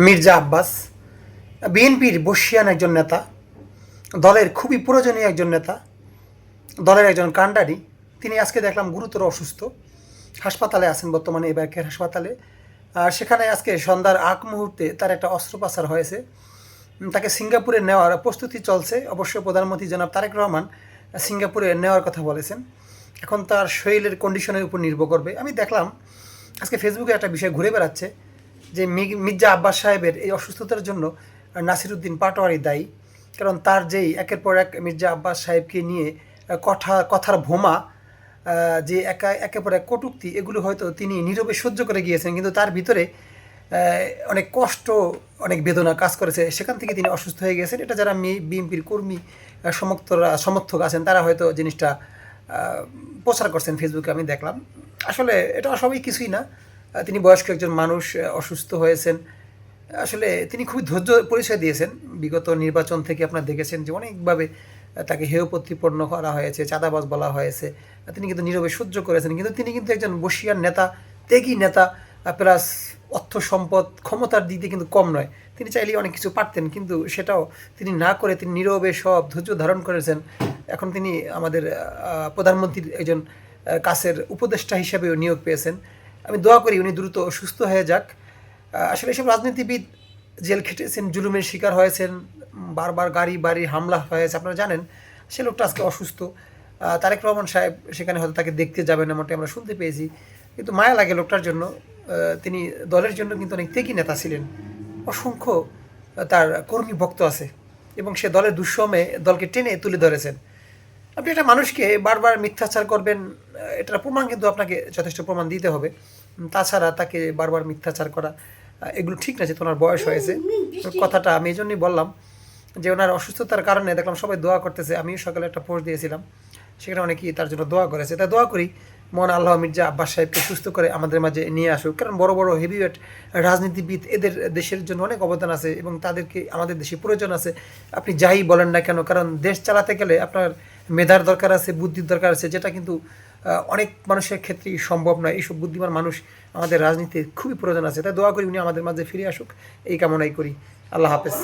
মির্জা আব্বাস বিএনপির বর্ষীয়ান একজন নেতা, দলের খুবই প্রয়োজনীয় একজন নেতা, দলের একজন কাণ্ডারি। তিনি আজকে দেখলাম গুরুতর অসুস্থ, হাসপাতালে আছেন বর্তমানে, এবারকের হাসপাতালে। আর সেখানে আজকে সন্ধ্যার আগ মুহূর্তে তার একটা অস্ত্রোপচার হয়েছে। তাকে সিঙ্গাপুরে নেওয়ার প্রস্তুতি চলছে। অবশ্য প্রধানমন্ত্রী জনাব তারেক রহমান সিঙ্গাপুরে নেওয়ার কথা বলেছেন। এখন তার শরীরের কন্ডিশনের উপর নির্ভর করবে। আমি দেখলাম আজকে ফেসবুকে একটা বিষয় ঘুরে বেড়াচ্ছে যে মির্জা আব্বাস সাহেবের এই অসুস্থতার জন্য নাসিরুদ্দিন পাটোয়ারি দায়ী। কারণ তার যেই একের পর এক মির্জা আব্বাস সাহেবকে নিয়ে কথার ভোমা, যে একের পর এক কটূক্তি, এগুলো হয়তো তিনি নীরবে সহ্য করে গিয়েছেন, কিন্তু তার ভিতরে অনেক কষ্ট, অনেক বেদনা কাজ করেছে। সেখান থেকে তিনি অসুস্থ হয়ে গেছেন। এটা যারা বিএনপির কর্মী সমর্থক আছেন তারা হয়তো জিনিসটা প্রচার করছেন ফেসবুকে, আমি দেখলাম। আসলে এটা সবই কিছুই না। তিনি বয়স্ক একজন মানুষ, অসুস্থ হয়েছেন। আসলে তিনি খুবই ধৈর্য পরিচয় দিয়েছেন। বিগত নির্বাচন থেকে আপনারা দেখেছেন যে অনেকভাবে তাকে হেয় প্রতিপন্ন করা হয়েছে, চাঁদাবাজ বলা হয়েছে। তিনি কিন্তু নীরবে সহ্য করেছেন। কিন্তু তিনি কিন্তু একজন বর্ষীয়ান নেতা, ত্যাগী নেতা, প্লাস অর্থ সম্পদ ক্ষমতার দিক দিয়ে কিন্তু কম নয়। তিনি চাইলেই অনেক কিছু পারতেন, কিন্তু সেটাও তিনি না করে তিনি নীরবে সব ধৈর্য ধারণ করেছেন। এখন তিনি আমাদের প্রধানমন্ত্রীর একজন কাছের উপদেষ্টা হিসেবেও নিয়োগ পেয়েছেন। আমি দোয়া করি উনি দ্রুত সুস্থ হয়ে যাক। আসলে এসব রাজনীতিবিদ জেল খেটেছেন, জুলুমের শিকার হয়েছেন, বারবার গাড়ি বাড়ি হামলা হয়েছে, আপনারা জানেন। সে লোকটা আজকে অসুস্থ। তারেক রহমান সাহেব সেখানে হয়তো তাকে দেখতে যাবেন এমনটাই আমরা শুনতে পেয়েছি। কিন্তু মায়া লাগে লোকটার জন্য। তিনি দলের জন্য কিন্তু অনেক ত্যাগী নেতা ছিলেন। অসংখ্য তার কর্মী ভক্ত আছে এবং সে দলের দুঃসময়ে দলকে টেনে তুলে ধরেছেন। আপনি একটা মানুষকে বারবার মিথ্যাচার করবেন, এটার প্রমাণ কিন্তু আপনাকে যথেষ্ট প্রমাণ দিতে হবে। তাছাড়া তাকে বারবার মিথ্যাচার করা এগুলো ঠিক না। যে ওনার বয়স হয়েছে, কথাটা আমি এই জন্যই বললাম যে ওনার অসুস্থতার কারণে দেখলাম সবাই দোয়া করতেছে। আমিও সকালে একটা পোস্ট দিয়েছিলাম, সেখানে অনেকেই তার জন্য দোয়া করেছে। তাই দোয়া করি মহান আল্লাহ মির্জা আব্বাস সাহেবকে সুস্থ করে আমাদের মাঝে নিয়ে আসুক। কারণ বড় বড় হেভিওয়েট রাজনীতিবিদ, এদের দেশের জন্য অনেক অবদান আছে এবং তাদেরকে আমাদের দেশে প্রয়োজন আছে। আপনি যাই বলেন না কেন, কারণ দেশ চালাতে গেলে আপনার মেধার দরকার আছে, বুদ্ধির দরকার আছে, যেটা কিন্তু অনেক মানুষের ক্ষেত্রেই সম্ভব নয়। এইসব বুদ্ধিমান মানুষ আমাদের রাজনীতির খুবই প্রয়োজন আছে। তাই দোয়া করি উনি আমাদের মাঝে ফিরে আসুক, এই কামনাই করি। আল্লাহ হাফেজ।